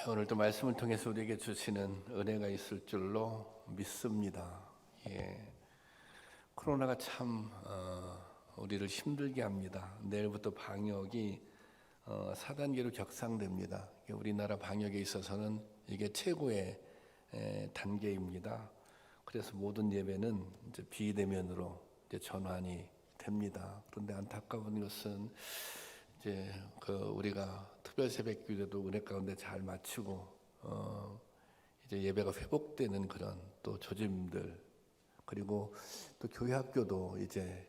오늘도 말씀을 통해서 우리에게 주시는 은혜가 있을 줄로 믿습니다. 코로나가 참 우리를 힘들게 합니다. 내일부터 방역이 4단계로 격상됩니다. 우리나라 방역에 있어서는 이게 최고의 단계입니다. 그래서 모든 예배는 이제 비대면으로 이제 전환이 됩니다. 그런데 안타까운 것은 이제 우리가 특별 새벽 기도도 은혜 가운데 잘 마치고 이제 예배가 회복되는 그런 또 조짐들, 그리고 또 교회 학교도 이제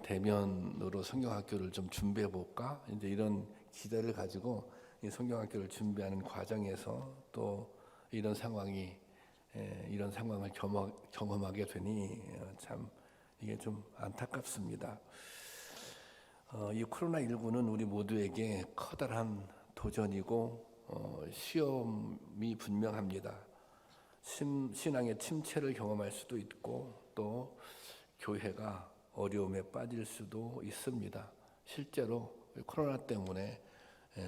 대면으로 성경학교를 좀 준비해 볼까, 이제 이런 기대를 가지고 이 성경학교를 준비하는 과정에서 또 이런 상황을 경험하게 되니 참 이게 좀 안타깝습니다. 이 코로나19는 우리 모두에게 커다란 도전이고 시험이 분명합니다. 신앙의 침체를 경험할 수도 있고 또 교회가 어려움에 빠질 수도 있습니다. 실제로 코로나 때문에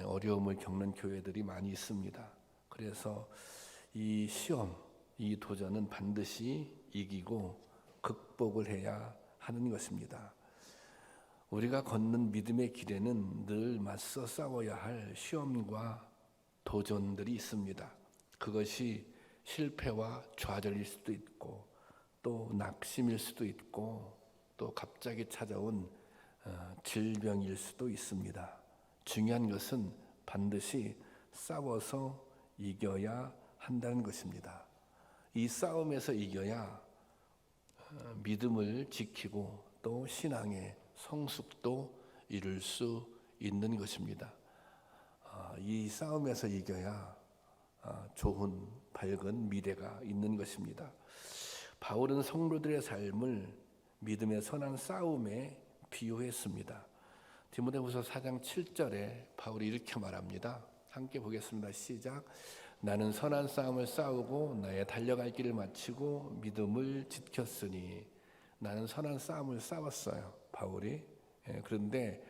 어려움을 겪는 교회들이 많이 있습니다. 그래서 이 시험, 이 도전은 반드시 이기고 극복을 해야 하는 것입니다. 우리가 걷는 믿음의 길에는 늘 맞서 싸워야 할 시험과 도전들이 있습니다. 그것이 실패와 좌절일 수도 있고 또 낙심일 수도 있고 또 갑자기 찾아온 질병일 수도 있습니다. 중요한 것은 반드시 싸워서 이겨야 한다는 것입니다. 이 싸움에서 이겨야 믿음을 지키고 또 신앙의 성숙도 이룰 수 있는 것입니다. 이 싸움에서 이겨야 좋은 밝은 미래가 있는 것입니다. 바울은 성도들의 삶을 믿음의 선한 싸움에 비유했습니다. 디모데후서 4장 7절에 바울이 이렇게 말합니다. 함께 보겠습니다. 시작. 나는 선한 싸움을 싸우고 나의 달려갈 길을 마치고 믿음을 지켰으니. 나는 선한 싸움을 싸웠어요, 바울이. 그런데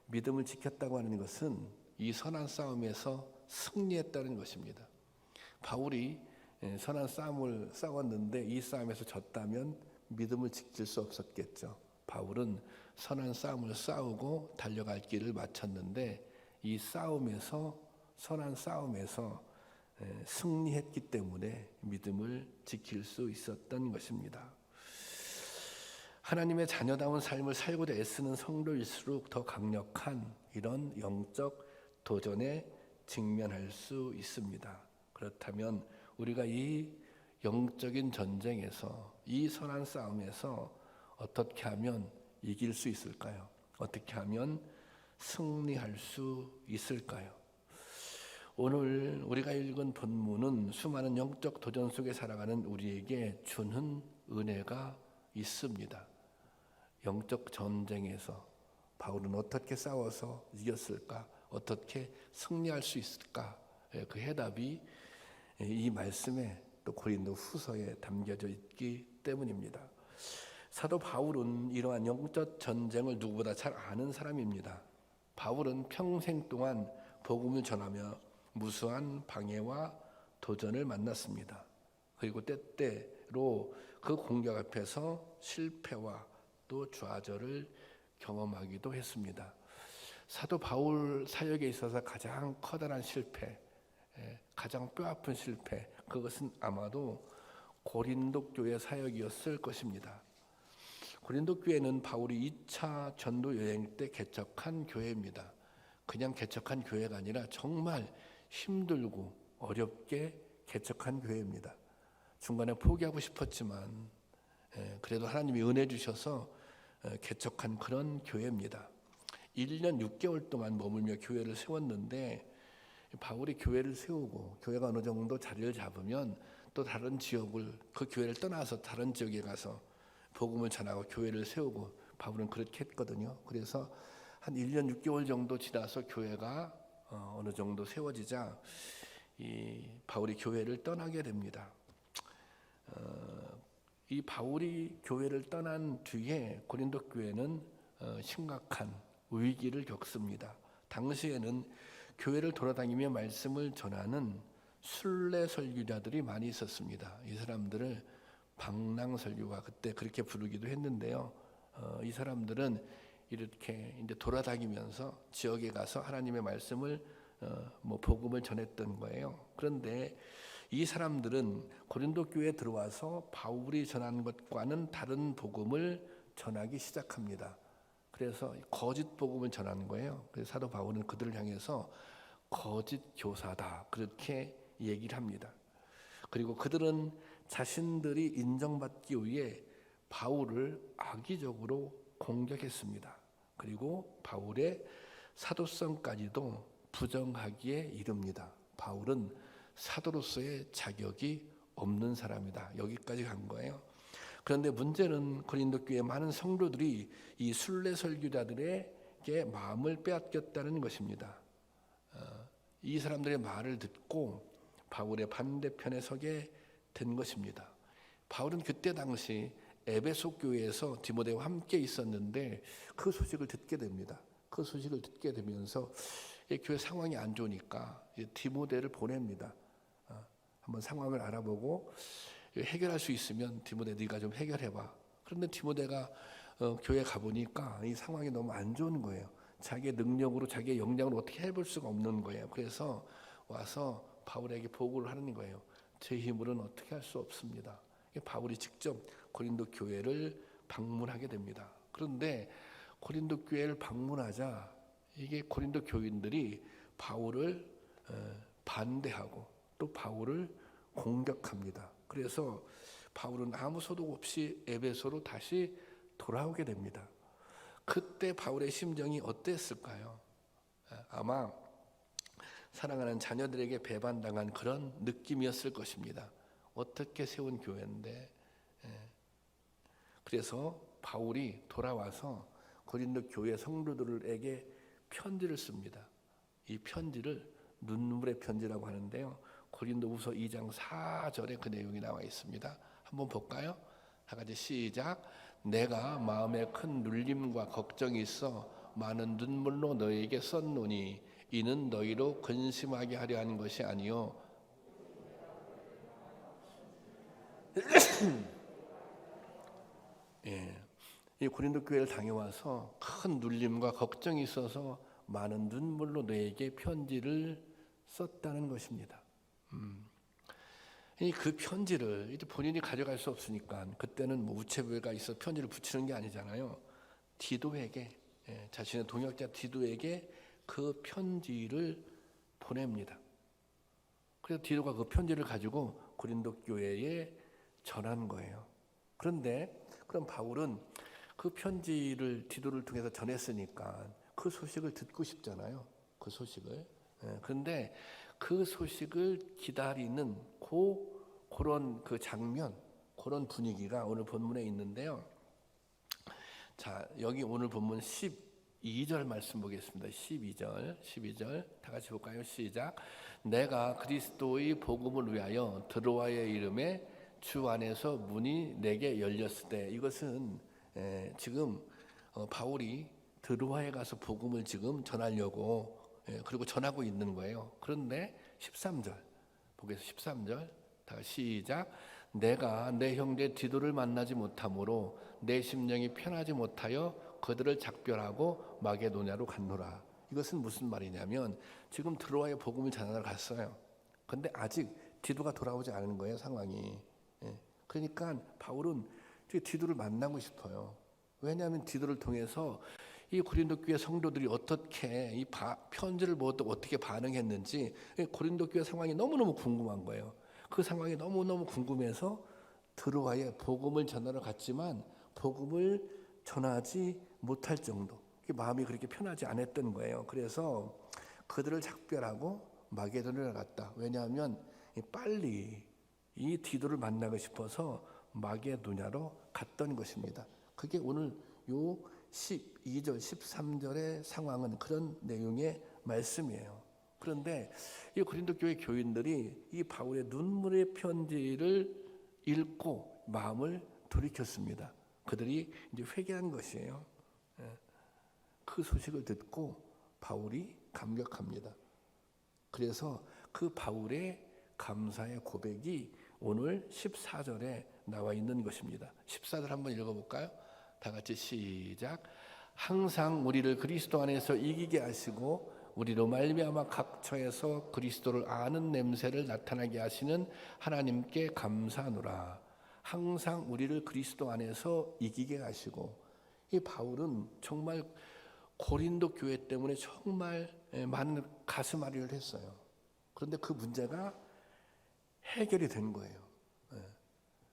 믿음을 지켰다고 하는 것은 이 선한 싸움에서 승리했다는 것입니다. 바울이 선한 싸움을 싸웠는데 이 싸움에서 졌다면 믿음을 지킬 수 없었겠죠. 바울은 선한 싸움을 싸우고 달려갈 길을 마쳤는데 이 싸움에서, 선한 싸움에서 승리했기 때문에 믿음을 지킬 수 있었던 것입니다. 하나님의 자녀다운 삶을 살고자 애쓰는 성도일수록 더 강력한 이런 영적 도전에 직면할 수 있습니다. 그렇다면 우리가 이 영적인 전쟁에서, 이 선한 싸움에서 어떻게 하면 이길 수 있을까요? 어떻게 하면 승리할 수 있을까요? 오늘 우리가 읽은 본문은 수많은 영적 도전 속에 살아가는 우리에게 주는 은혜가 있습니다. 영적 전쟁에서 바울은 어떻게 싸워서 이겼을까? 어떻게 승리할 수 있을까? 그 해답이 이 말씀에 또 고린도 후서에 담겨져 있기 때문입니다. 사도 바울은 이러한 영적 전쟁을 누구보다 잘 아는 사람입니다. 바울은 평생 동안 복음을 전하며 무수한 방해와 도전을 만났습니다. 그리고 때때로 그 공격 앞에서 실패와 또 좌절을 경험하기도 했습니다. 사도 바울 사역에 있어서 가장 커다란 실패, 가장 뼈아픈 실패, 그것은 아마도 고린도 교회 사역이었을 것입니다. 고린도 교회는 바울이 2차 전도 여행 때 개척한 교회입니다. 그냥 개척한 교회가 아니라 정말 힘들고 어렵게 개척한 교회입니다. 중간에 포기하고 싶었지만 그래도 하나님이 은혜 주셔서 개척한 그런 교회입니다. 1년 6개월 동안 머물며 교회를 세웠는데 바울이 교회를 세우고 교회가 어느 정도 자리를 잡으면 또 다른 지역을, 그 교회를 떠나서 다른 지역에 가서 복음을 전하고 교회를 세우고, 바울은 그렇게 했거든요. 그래서 한 1년 6개월 정도 지나서 교회가 어느 정도 세워지자 이 바울이 교회를 떠나게 됩니다. 이 바울이 교회를 떠난 뒤에 고린도 교회는 심각한 위기를 겪습니다. 당시에는 교회를 돌아다니며 말씀을 전하는 순례 설교자들이 많이 있었습니다. 이 사람들을 방랑 설교가 그때 그렇게 부르기도 했는데요. 이 사람들은 이렇게 이제 돌아다니면서 지역에 가서 하나님의 말씀을 복음을 전했던 거예요. 그런데 이 사람들은 고린도 교회에 들어와서 바울이 전한 것과는 다른 복음을 전하기 시작합니다. 그래서 거짓 복음을 전하는 거예요. 그래서 사도 바울은 그들을 향해서 거짓 교사다 그렇게 얘기를 합니다. 그리고 그들은 자신들이 인정받기 위해 바울을 악의적으로 공격했습니다. 그리고 바울의 사도성까지도 부정하기에 이릅니다. 바울은 사도로서의 자격이 없는 사람이다. 여기까지 간 거예요. 그런데 문제는 고린도 교회 많은 성도들이 이 순례 설교자들에게 마음을 빼앗겼다는 것입니다. 이 사람들의 말을 듣고 바울의 반대편에 서게 된 것입니다. 바울은 그때 당시 에베소 교회에서 디모데와 함께 있었는데 그 소식을 듣게 됩니다. 그 소식을 듣게 되면서 교회 상황이 안 좋으니까 디모데를 보냅니다. 한번 상황을 알아보고 해결할 수 있으면 디모데 네가 좀 해결해봐. 그런데 디모데가 교회 가보니까 이 상황이 너무 안 좋은 거예요. 자기의 능력으로 자기의 역량으로 어떻게 해볼 수가 없는 거예요. 그래서 와서 바울에게 보고를 하는 거예요. 제 힘으로는 어떻게 할 수 없습니다. 바울이 직접 고린도 교회를 방문하게 됩니다. 그런데 고린도 교회를 방문하자 이게 고린도 교인들이 바울을 반대하고 또 바울을 공격합니다. 그래서 바울은 아무 소득 없이 에베소로 다시 돌아오게 됩니다. 그때 바울의 심정이 어땠을까요? 아마 사랑하는 자녀들에게 배반당한 그런 느낌이었을 것입니다. 어떻게 세운 교회인데. 그래서 바울이 돌아와서 고린도 교회 성도들에게 편지를 씁니다. 이 편지를 눈물의 편지라고 하는데요. 고린도후서 2장 4절에 그 내용이 나와 있습니다. 한번 볼까요? 다 같이 시작. 내가 마음에 큰 눌림과 걱정이 있어 많은 눈물로 너희에게 썼노니 이는 너희로 근심하게 하려 하는 것이 아니요 이 고린도 교회를 다녀와서 큰 눌림과 걱정이 있어서 많은 눈물로 너에게 편지를 썼다는 것입니다. 그 편지를 이제 본인이 가져갈 수 없으니까 그때는 우체부가 있어 편지를 붙이는 게 아니잖아요. 디도에게 자신의 동역자 디도에게 그 편지를 보냅니다. 그래서 디도가 그 편지를 가지고 고린도 교회에 전한 거예요. 그런데 그럼 바울은 그 편지를 디도를 통해서 전했으니까 그 소식을 듣고 싶잖아요. 그 소식을. 그런데 그 소식을 기다리는 그런 그 장면, 그런 분위기가 오늘 본문에 있는데요. 자, 여기 오늘 본문 12절 말씀 보겠습니다. 12절 다 같이 볼까요? 시작. 내가 그리스도의 복음을 위하여 드로아의 이름에 주 안에서 문이 내게 열렸을 때, 이것은 지금 바울이 드로아에 가서 복음을 지금 전하려고 그리고 전하고 있는 거예요. 그런데 13절 보겠습니다. 13절 다 시작. 내가 내 형제 디도를 만나지 못하므로 내 심령이 편하지 못하여 그들을 작별하고 마게도냐로 갔노라. 이것은 무슨 말이냐면 지금 드로아에 복음을 전하러 갔어요. 근데 아직 디도가 돌아오지 않은 거예요, 상황이. 그러니까 바울은 디도를 만나고 싶어요. 왜냐하면 디도를 통해서 이 고린도 교회 성도들이 어떻게 이 편지를 어떻게 반응했는지 고린도 교회 상황이 너무너무 궁금한 거예요. 그 상황이 너무너무 궁금해서 드로아에 복음을 전하러 갔지만 복음을 전하지 못할 정도, 마음이 그렇게 편하지 않았던 거예요. 그래서 그들을 작별하고 마게도냐로 갔다. 왜냐하면 빨리 이 디도를 만나고 싶어서 마게도냐로 갔던 것입니다. 그게 오늘 요 12절, 13절의 상황은 그런 내용의 말씀이에요. 그런데 이 고린도 교회 교인들이 이 바울의 눈물의 편지를 읽고 마음을 돌이켰습니다. 그들이 이제 회개한 것이에요. 그 소식을 듣고 바울이 감격합니다. 그래서 그 바울의 감사의 고백이 오늘 14절에 나와 있는 것입니다. 14절 한번 읽어볼까요? 다 같이 시작. 항상 우리를 그리스도 안에서 이기게 하시고 우리로 말미암아 각 처에서 그리스도를 아는 냄새를 나타나게 하시는 하나님께 감사하노라. 항상 우리를 그리스도 안에서 이기게 하시고, 이 바울은 정말 고린도 교회 때문에 정말 많은 가슴앓이를 했어요. 그런데 그 문제가 해결이 된 거예요.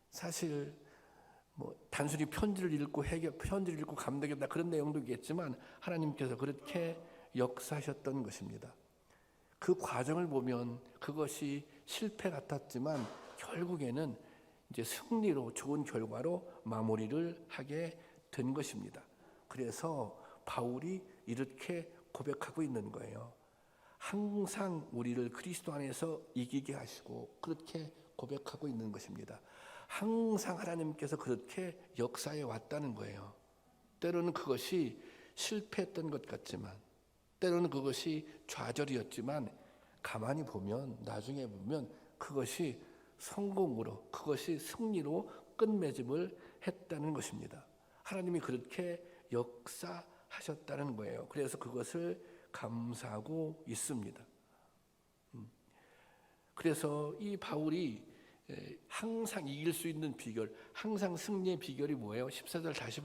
사실 단순히 편지를 읽고 편지를 읽고 감동했다 그런 내용도 있겠지만 하나님께서 그렇게 역사하셨던 것입니다. 그 과정을 보면 그것이 실패 같았지만 결국에는 이제 승리로, 좋은 결과로 마무리를 하게 된 것입니다. 그래서 바울이 이렇게 고백하고 있는 거예요. 항상 우리를 그리스도 안에서 이기게 하시고, 그렇게 고백하고 있는 것입니다. 항상 하나님께서 그렇게 역사해 왔다는 거예요. 때로는 그것이 실패했던 것 같지만, 때로는 그것이 좌절이었지만, 가만히 보면, 나중에 보면 그것이 성공으로, 그것이 승리로 끝맺음을 했다는 것입니다. 하나님이 그렇게 역사하셨다는 거예요. 그래서 그것을 감사하고 있습니다. 그래서 이 바울이 항상 이길 수 있는 비결, 항상 승리의 비결이 뭐예요? 14절 다시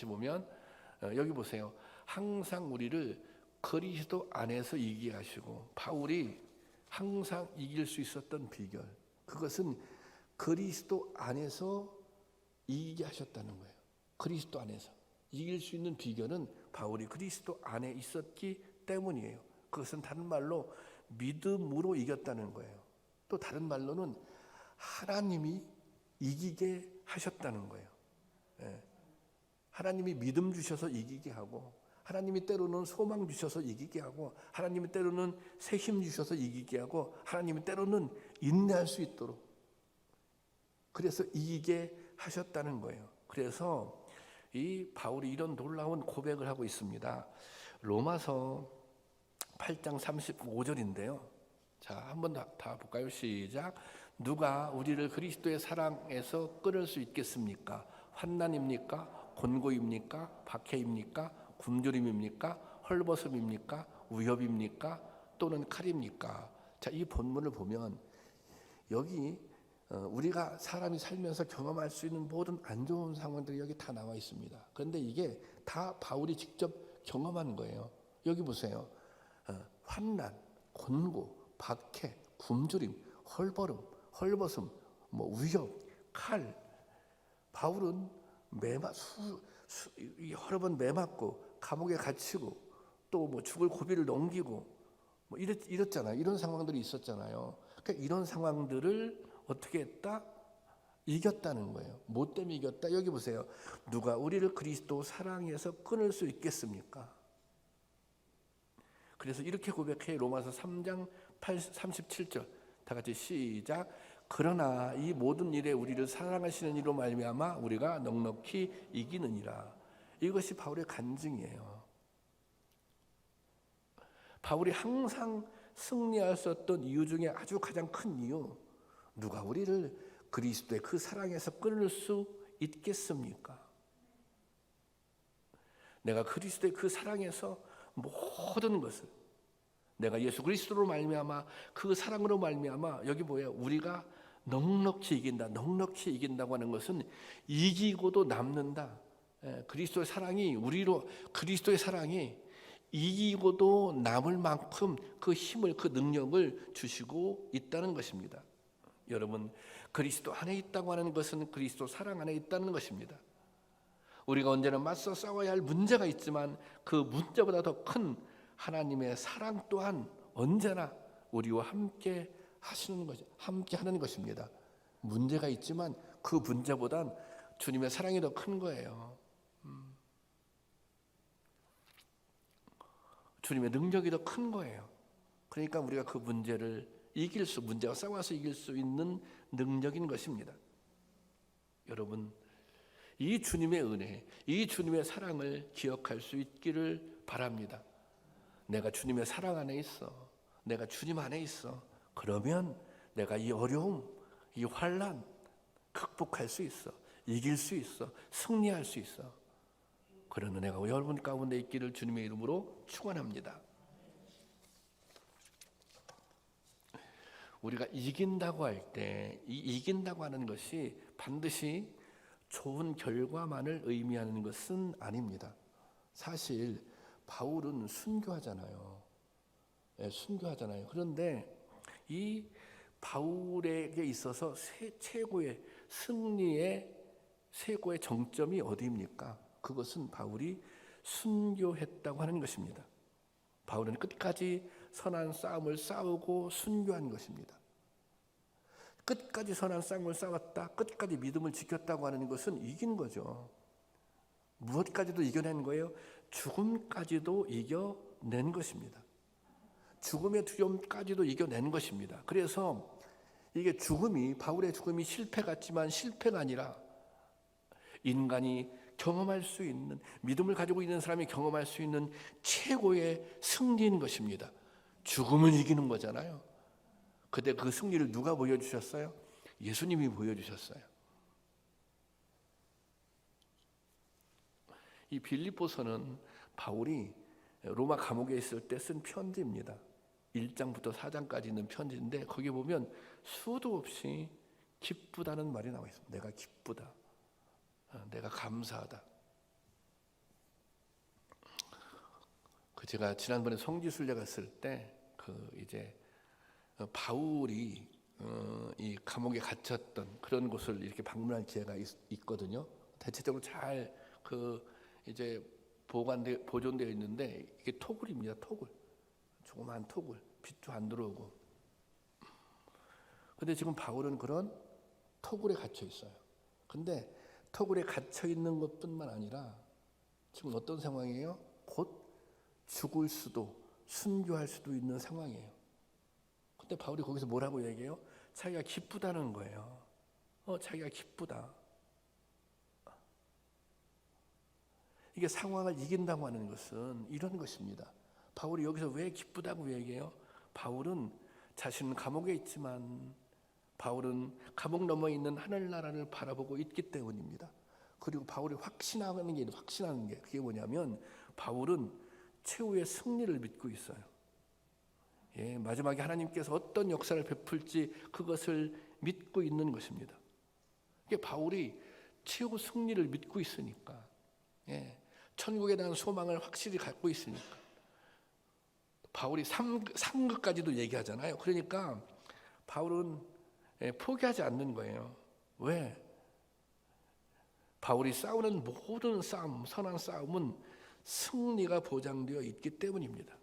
보면 여기 보세요. 항상 우리를 그리스도 안에서 이기게 하시고, 바울이 항상 이길 수 있었던 비결, 그것은 그리스도 안에서 이기게 하셨다는 거예요. 그리스도 안에서 이길 수 있는 비결은 바울이 그리스도 안에 있었기 때문이에요. 그것은 다른 말로 믿음으로 이겼다는 거예요. 또 다른 말로는 하나님이 이기게 하셨다는 거예요. 하나님이 믿음 주셔서 이기게 하고, 하나님이 때로는 소망 주셔서 이기게 하고, 하나님이 때로는 새 힘 주셔서 이기게 하고, 하나님이 때로는 인내할 수 있도록, 그래서 이기게 하셨다는 거예요. 그래서 이 바울이 이런 놀라운 고백을 하고 있습니다. 로마서 8장 35절인데요. 자, 한번 다 볼까요? 시작. 누가 우리를 그리스도의 사랑에서 끊을 수 있겠습니까? 환난입니까? 곤고입니까? 박해입니까? 굶주림입니까? 헐벗음입니까? 위협입니까? 또는 칼입니까? 자, 이 본문을 보면 여기 우리가 사람이 살면서 경험할 수 있는 모든 안 좋은 상황들이 여기 다 나와 있습니다. 그런데 이게 다 바울이 직접 경험한 거예요. 여기 보세요. 환난, 곤고, 박해, 굶주림, 헐벗음, 위협, 칼. 바울은 여러 번 매맞고 감옥에 갇히고 또 죽을 고비를 넘기고 이랬잖아요. 이런 상황들이 있었잖아요. 그러니까 이런 상황들을 어떻게 했다? 이겼다는 거예요. 뭐 때문에 이겼다? 여기 보세요. 누가 우리를 그리스도 사랑에서 끊을 수 있겠습니까? 그래서 이렇게 고백해. 로마서 3장 37절 다 같이 시작. 그러나 이 모든 일에 우리를 사랑하시는 이로 말미암아 우리가 넉넉히 이기느니라. 이것이 바울의 간증이에요. 바울이 항상 승리할 수 있었던 이유 중에 아주 가장 큰 이유, 누가 우리를 그리스도의 그 사랑에서 끊을 수 있겠습니까? 내가 그리스도의 그 사랑에서 모든 것을, 내가 예수 그리스도로 말미암아 그 사랑으로 말미암아, 여기 뭐예요? 우리가 넉넉히 이긴다. 넉넉히 이긴다고 하는 것은 이기고도 남는다. 그리스도의 사랑이 그리스도의 사랑이 이기고도 남을 만큼 그 힘을, 그 능력을 주시고 있다는 것입니다. 여러분, 그리스도 안에 있다고 하는 것은 그리스도 사랑 안에 있다는 것입니다. 우리가 언제나 맞서 싸워야 할 문제가 있지만 그 문제보다 더 큰 하나님의 사랑 또한 언제나 우리와 함께 하는 것입니다. 문제가 있지만 그 문제보단 주님의 사랑이 더 큰 거예요. 주님의 능력이 더 큰 거예요. 그러니까 우리가 그 문제와 싸워서 이길 수 있는 능력인 것입니다. 여러분, 이 주님의 은혜, 이 주님의 사랑을 기억할 수 있기를 바랍니다. 내가 주님의 사랑 안에 있어. 내가 주님 안에 있어. 그러면 내가 이 어려움, 이 환난 극복할 수 있어. 이길 수 있어. 승리할 수 있어. 그런 은혜가 여러분 가운데 있기를 주님의 이름으로 축원합니다. 우리가 이긴다고 할 때 이 이긴다고 하는 것이 반드시 좋은 결과만을 의미하는 것은 아닙니다. 사실 바울은 순교하잖아요. 네, 순교하잖아요. 그런데 이 바울에게 있어서 최고의 승리의 최고의 정점이 어디입니까? 그것은 바울이 순교했다고 하는 것입니다. 바울은 끝까지 선한 싸움을 싸우고 순교한 것입니다. 끝까지 선한 싸움을 싸웠다, 끝까지 믿음을 지켰다고 하는 것은 이긴 거죠. 무엇까지도 이겨낸 거예요? 죽음까지도 이겨낸 것입니다. 죽음의 두려움까지도 이겨낸 것입니다. 그래서 이게 죽음이, 바울의 죽음이 실패 같지만 실패가 아니라 인간이 경험할 수 있는, 믿음을 가지고 있는 사람이 경험할 수 있는 최고의 승리인 것입니다. 죽음을 이기는 거잖아요. 근데 그 승리를 누가 보여주셨어요? 예수님이 보여주셨어요. 이 빌립보서는 바울이 로마 감옥에 있을 때 쓴 편지입니다. 1장부터 4장까지 있는 편지인데 거기 보면 수도 없이 기쁘다는 말이 나와 있습니다. 내가 기쁘다. 내가 감사하다. 제가 지난번에 성지순례 갔을 때 이제 바울이 이 감옥에 갇혔던 그런 곳을 이렇게 방문할 기회가 있거든요. 대체적으로 잘 이제 보존되어 있는데 이게 토굴입니다. 토굴. 조그만 토굴. 빛도 안 들어오고. 근데 지금 바울은 그런 토굴에 갇혀 있어요. 근데 토굴에 갇혀 있는 것뿐만 아니라 지금 어떤 상황이에요? 곧 죽을 수도 순교할 수도 있는 상황이에요. 근데 바울이 거기서 뭐라고 얘기해요? 자기가 기쁘다는 거예요. 자기가 기쁘다. 이게 상황을 이긴다고 하는 것은 이런 것입니다. 바울이 여기서 왜 기쁘다고 얘기해요? 바울은 자신은 감옥에 있지만 바울은 감옥 너머에 있는 하늘나라를 바라보고 있기 때문입니다. 그리고 바울이 확신하는 게 그게 뭐냐면 바울은 최후의 승리를 믿고 있어요. 예, 마지막에 하나님께서 어떤 역사를 베풀지 그것을 믿고 있는 것입니다. 이게 바울이 최후 승리를 믿고 있으니까, 예, 천국에 대한 소망을 확실히 갖고 있으니까. 바울이 상급까지도 얘기하잖아요. 그러니까 바울은 포기하지 않는 거예요. 왜? 바울이 싸우는 모든 싸움, 선한 싸움은 승리가 보장되어 있기 때문입니다.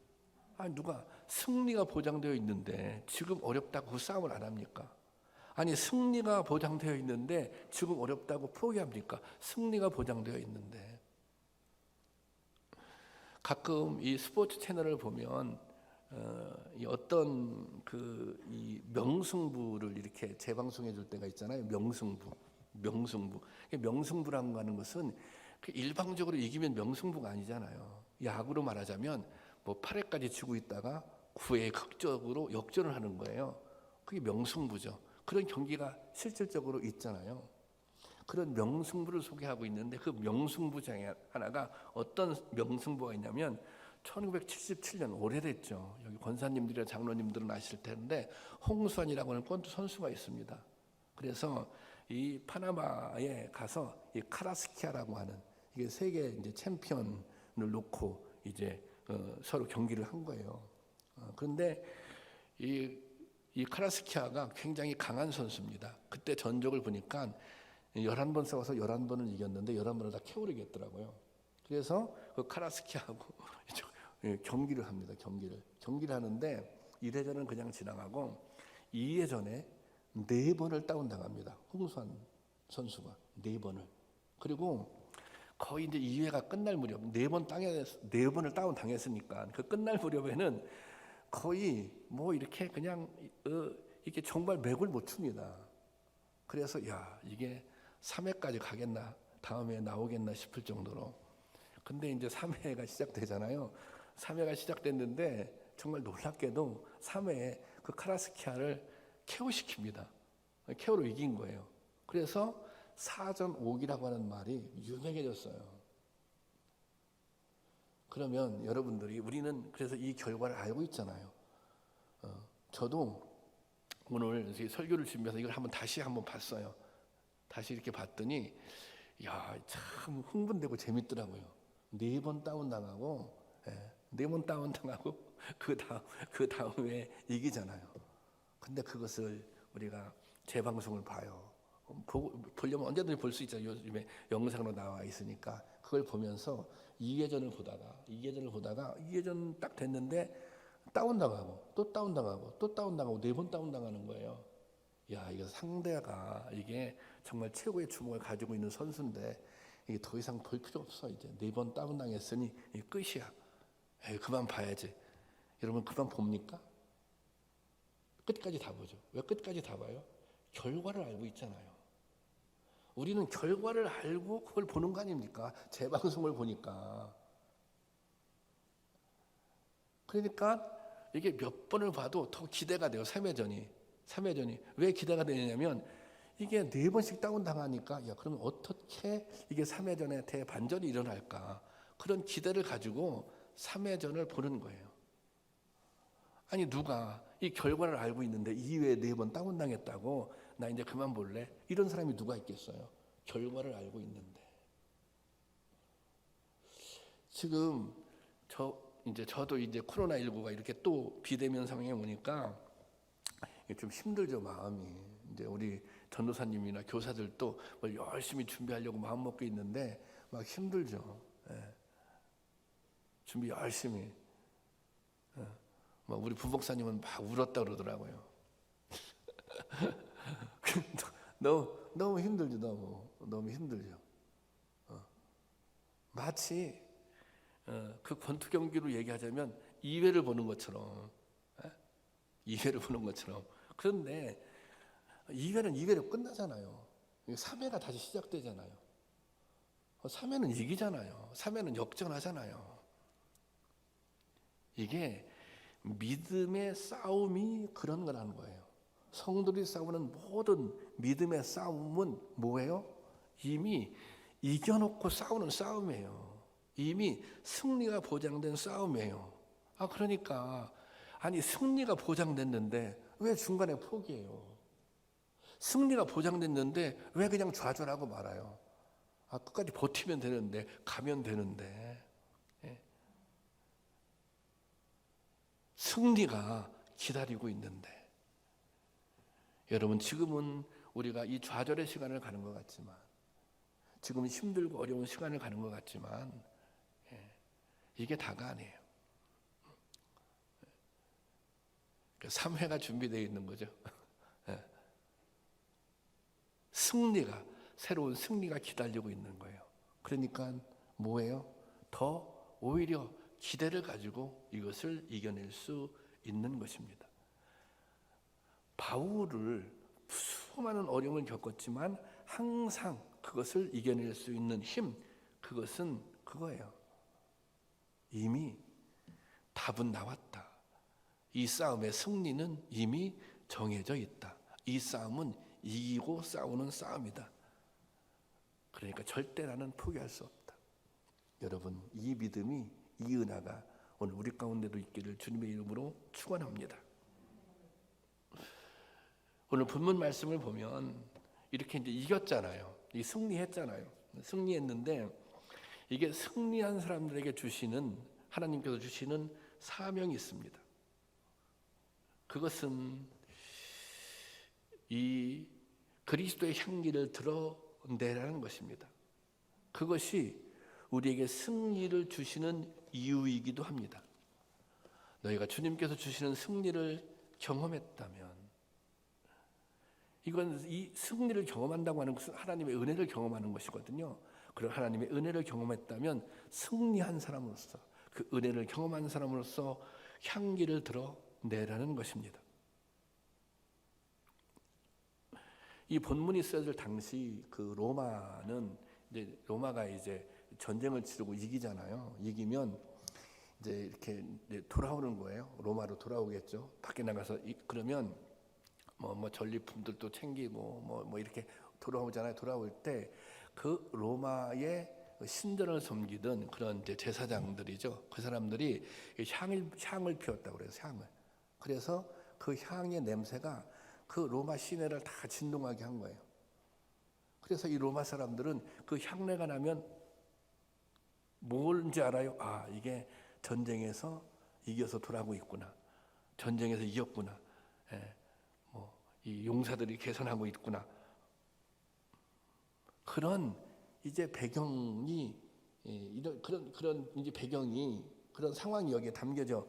누가 승리가 보장되어 있는데 지금 어렵다고 그 싸움을 안 합니까? 아니, 승리가 보장되어 있는데 지금 어렵다고 포기합니까? 승리가 보장되어 있는데. 가끔 이 스포츠 채널을 보면 어떤 이 명승부를 이렇게 재방송해 줄 때가 있잖아요. 명승부라고 하는 것은 일방적으로 이기면 명승부가 아니잖아요. 야구로 말하자면 8회까지 지고 있다가 9회에 극적으로 역전을 하는 거예요. 그게 명승부죠. 그런 경기가 실질적으로 있잖아요. 그런 명승부를 소개하고 있는데 그 명승부 중에 하나가 어떤 명승부가 있냐면 1977년, 오래됐죠. 여기 권사님들이나 장로님들은 아실 텐데 홍수환이라고 하는 권투 선수가 있습니다. 그래서 이 파나마에 가서 이 카라스키아라고 하는 이게 세계 이제 챔피언을 놓고 이제 서로 경기를 한 거예요. 그런데 이 카라스키아가 굉장히 강한 선수입니다. 그때 전적을 보니까 11번 싸워서 11번을 이겼는데 11번을 다 KO를 이겼더라고요. 그래서 그 카라스키아하고 경기를 합니다. 경기를 하는데 1회전은 그냥 지나가고 2회전에 4번을 다운당합니다. 홍수환 선수가 4번을. 그리고 거의 이제 2회가 끝날 무렵 4번을 다운당했으니까 그 끝날 무렵에는 거의 이렇게 그냥 이렇게 정말 맥을 못 춥니다. 그래서 이게 3회까지 가겠나, 다음에 나오겠나 싶을 정도로. 근데 이제 3회가 시작되잖아요. 3회가 시작됐는데 정말 놀랍게도 3회에 그 그 카라스키아를 KO시킵니다. KO로 이긴 거예요. 그래서 사전옥이라고 하는 말이 유명해졌어요. 그러면 여러분들이 우리는 그래서 이 결과를 알고 있잖아요. 저도 오늘 설교를 준비해서 이걸 다시 한번 봤어요. 다시 이렇게 봤더니 야, 참 흥분되고 재밌더라고요. 4번 다운당하고, 4번 다운당하고 그 다음에 이기잖아요. 근데 그것을 우리가 재방송을 봐요. 보려면 언제든지 볼 수 있잖아요. 요즘에 영상으로 나와 있으니까 그걸 보면서 2회전을 보다가 2회전 딱 됐는데 다운당하고 또 다운당하고 또 다운당하고 4번 다운당하는 거예요. 야, 이거 상대가 이게 정말 최고의 주목을 가지고 있는 선수인데 이게 더 이상 볼 필요 없어. 이제 4번 다운당했으니 이게 끝이야. 그만 봐야지. 여러분 그만 봅니까? 끝까지 다 보죠. 왜 끝까지 다 봐요? 결과를 알고 있잖아요. 우리는 결과를 알고 그걸 보는 거 아닙니까? 재방송을 보니까. 그러니까 이게 몇 번을 봐도 더 기대가 돼요. 3회전이. 왜 기대가 되냐면 이게 4번씩 다운당하니까 야, 그러면 어떻게 이게 3회전에 대반전이 일어날까? 그런 기대를 가지고 3회전을 보는 거예요. 아니 누가 이 결과를 알고 있는데 2회에 4번 다운당했다고 나 이제 그만 볼래? 이런 사람이 누가 있겠어요? 결과를 알고 있는데. 지금 저도 이제 코로나19가 이렇게 또 비대면 상황에 오니까 좀 힘들죠, 마음이. 이제 우리 전도사님이나 교사들도 뭘 열심히 준비하려고 마음 먹고 있는데 막 힘들죠. 준비 열심히. 우리 부목사님은 막 울었다 그러더라고요. 너무 힘들죠, 너무 힘들죠. 마치 그 권투 경기로 얘기하자면 2회를 보는 것처럼, 2회를 보는 것처럼. 그런데 2회는 2회로 끝나잖아요. 3회가 다시 시작되잖아요. 3회는 이기잖아요. 3회는 역전하잖아요. 이게 믿음의 싸움이 그런 거라는 거예요. 성도들이 싸우는 모든 믿음의 싸움은 뭐예요? 이미 이겨놓고 싸우는 싸움이에요. 이미 승리가 보장된 싸움이에요. 그러니까 아니 승리가 보장됐는데 왜 중간에 포기해요? 승리가 보장됐는데 왜 그냥 좌절하고 말아요? 끝까지 버티면 되는데, 가면 되는데. 승리가 기다리고 있는데. 여러분 지금은 우리가 이 좌절의 시간을 가는 것 같지만, 지금은 힘들고 어려운 시간을 가는 것 같지만 이게 다가 아니에요. 3회가 준비되어 있는 거죠. 새로운 승리가 기다리고 있는 거예요. 그러니까 뭐예요? 더 오히려 기대를 가지고 이것을 이겨낼 수 있는 것입니다. 바울을 수많은 어려움을 겪었지만 항상 그것을 이겨낼 수 있는 힘, 그것은 그거예요. 이미 답은 나왔다. 이 싸움의 승리는 이미 정해져 있다. 이 싸움은 이기고 싸우는 싸움이다. 그러니까 절대 나는 포기할 수 없다. 여러분, 이 믿음이, 이 은혜가 오늘 우리 가운데도 있기를 주님의 이름으로 축원합니다. 오늘 본문 말씀을 보면 이렇게 이제 이겼잖아요. 이 승리했잖아요. 승리했는데 이게 승리한 사람들에게 주시는, 하나님께서 주시는 사명이 있습니다. 그것은 이 그리스도의 향기를 드러내라는 것입니다. 그것이 우리에게 승리를 주시는 이유이기도 합니다. 너희가 주님께서 주시는 승리를 경험했다면, 이건 이 승리를 경험한다고 하는 것은 하나님의 은혜를 경험하는 것이거든요. 그리고 하나님의 은혜를 경험했다면 승리한 사람으로서, 그 은혜를 경험한 사람으로서 향기를 드러내라는 것입니다. 이 본문이 쓰여질 당시 그 로마가 이제 전쟁을 치르고 이기잖아요. 이기면 이제 이렇게 이제 돌아오는 거예요. 로마로 돌아오겠죠. 밖에 나가서 그러면 뭐 전리품들도 챙기고 뭐 이렇게 돌아오잖아요. 돌아올 때 그 로마의 신전을 섬기던 그런 이제 제사장들이죠. 그 사람들이 향을 피웠다고 그래요. 향을. 그래서 그 향의 냄새가 그 로마 시내를 다 진동하게 한 거예요. 그래서 이 로마 사람들은 그 향내가 나면 뭔지 알아요? 아, 이게 전쟁에서 이겨서 돌아오고 있구나. 전쟁에서 이겼구나. 이 용사들이 개선하고 있구나. 그런 이제 배경이 이런 그런 이제 배경이 그런 상황이 여기에 담겨져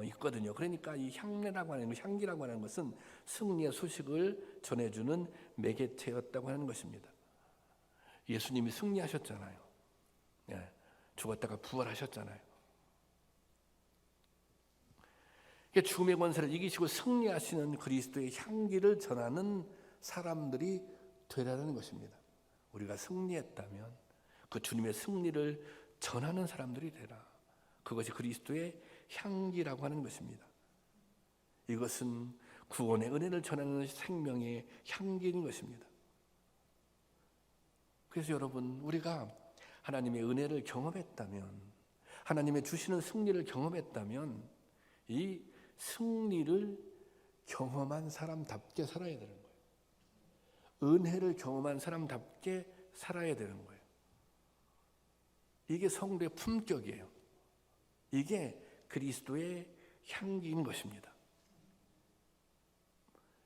있거든요. 그러니까 이 향내라고 하는 것, 향기라고 하는 것은 승리의 소식을 전해주는 매개체였다고 하는 것입니다. 예수님이 승리하셨잖아요. 죽었다가 부활하셨잖아요. 죽음의 권세를 이기시고 승리하시는 그리스도의 향기를 전하는 사람들이 되라는 것입니다. 우리가 승리했다면 그 주님의 승리를 전하는 사람들이 되라. 그것이 그리스도의 향기라고 하는 것입니다. 이것은 구원의 은혜를 전하는 생명의 향기인 것입니다. 그래서 여러분, 우리가 하나님의 은혜를 경험했다면, 하나님의 주시는 승리를 경험했다면 이 승리를 경험한 사람답게 살아야 되는 거예요. 은혜를 경험한 사람답게 살아야 되는 거예요. 이게 성도의 품격이에요. 이게 그리스도의 향기인 것입니다.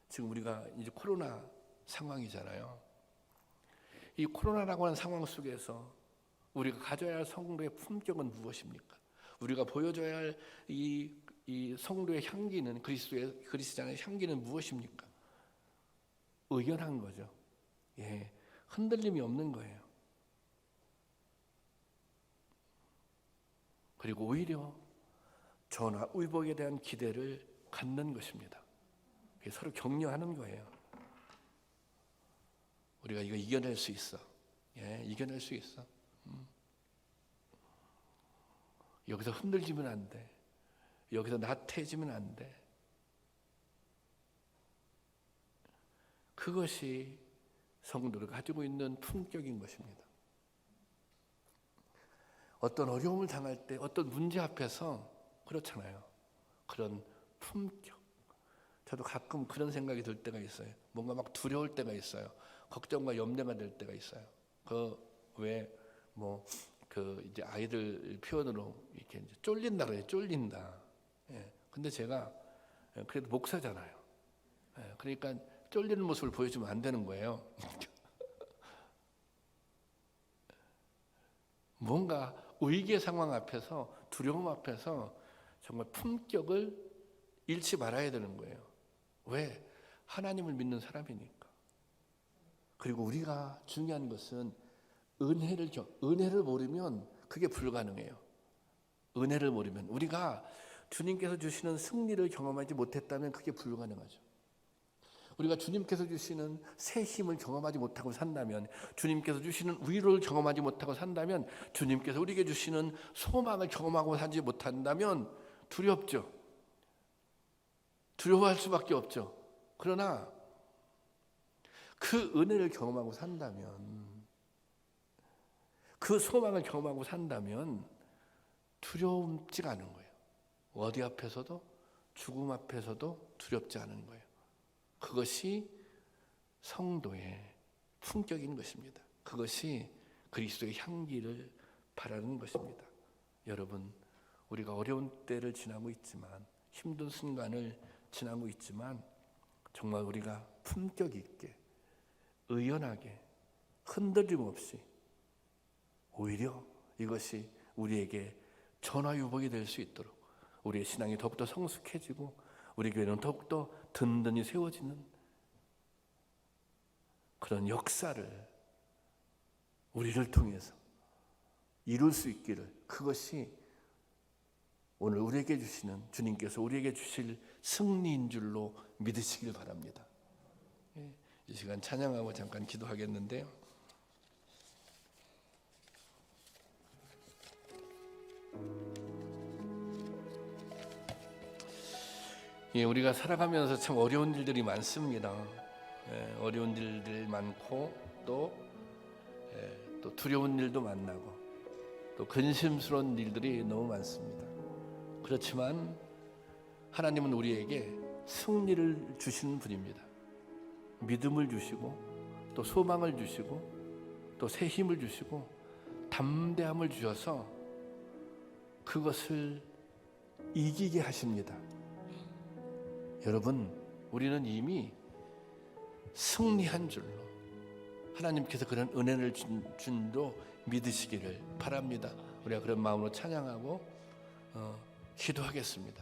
지금 우리가 이제 코로나 상황이잖아요. 이 코로나라고 하는 상황 속에서 우리가 가져야 할 성도의 품격은 무엇입니까? 우리가 보여줘야 할 이 성도의 향기는 그리스도의 향기는 무엇입니까? 의연한 거죠. 흔들림이 없는 거예요. 그리고 오히려 전화 의복에 대한 기대를 갖는 것입니다. 서로 격려하는 거예요. 우리가 이거 이겨낼 수 있어. 이겨낼 수 있어. 여기서 흔들리면 안 돼. 여기서 나태해지면 안 돼. 그것이 성도를 가지고 있는 품격인 것입니다. 어떤 어려움을 당할 때, 어떤 문제 앞에서 그렇잖아요. 그런 품격. 저도 가끔 그런 생각이 들 때가 있어요. 뭔가 막 두려울 때가 있어요. 걱정과 염려가 될 때가 있어요. 이제 아이들 표현으로 이렇게 이제 쫄린다 그래요. 쫄린다. 근데 제가 그래도 목사잖아요. 그러니까 쫄리는 모습을 보여주면 안 되는 거예요. 뭔가 위기의 상황 앞에서, 두려움 앞에서 정말 품격을 잃지 말아야 되는 거예요. 왜? 하나님을 믿는 사람이니까. 그리고 우리가 중요한 것은 은혜를 모르면 그게 불가능해요. 은혜를 모르면, 우리가 주님께서 주시는 승리를 경험하지 못했다면 그게 불가능하죠. 우리가 주님께서 주시는 새 힘을 경험하지 못하고 산다면, 주님께서 주시는 위로를 경험하지 못하고 산다면, 주님께서 우리에게 주시는 소망을 경험하고 살지 못한다면 두렵죠. 두려워할 수밖에 없죠. 그러나 그 은혜를 경험하고 산다면, 그 소망을 경험하고 산다면 두렵지가 않은 거예요. 어디 앞에서도, 죽음 앞에서도 두렵지 않은 거예요. 그것이 성도의 품격인 것입니다. 그것이 그리스도의 향기를 바라는 것입니다. 여러분, 우리가 어려운 때를 지나고 있지만, 힘든 순간을 지나고 있지만, 정말 우리가 품격 있게, 의연하게, 흔들림 없이, 오히려 이것이 우리에게 전화유복이 될 수 있도록, 우리의 신앙이 더욱더 성숙해지고 우리 교회는 더욱더 든든히 세워지는 그런 역사를 우리를 통해서 이룰 수 있기를, 그것이 오늘 우리에게 주시는, 주님께서 우리에게 주실 승리인 줄로 믿으시길 바랍니다. 이 시간 찬양하고 잠깐 기도하겠는데요. 예, 우리가 살아가면서 참 어려운 일들이 많습니다. 어려운 일들 많고 또 두려운 일도 만나고 또 근심스러운 일들이 너무 많습니다. 그렇지만 하나님은 우리에게 승리를 주시는 분입니다. 믿음을 주시고 또 소망을 주시고 또 새 힘을 주시고 담대함을 주셔서 그것을 이기게 하십니다. 여러분, 우리는 이미 승리한 줄로 하나님께서 그런 은혜를 준 줄로 믿으시기를 바랍니다. 우리가 그런 마음으로 찬양하고 기도하겠습니다.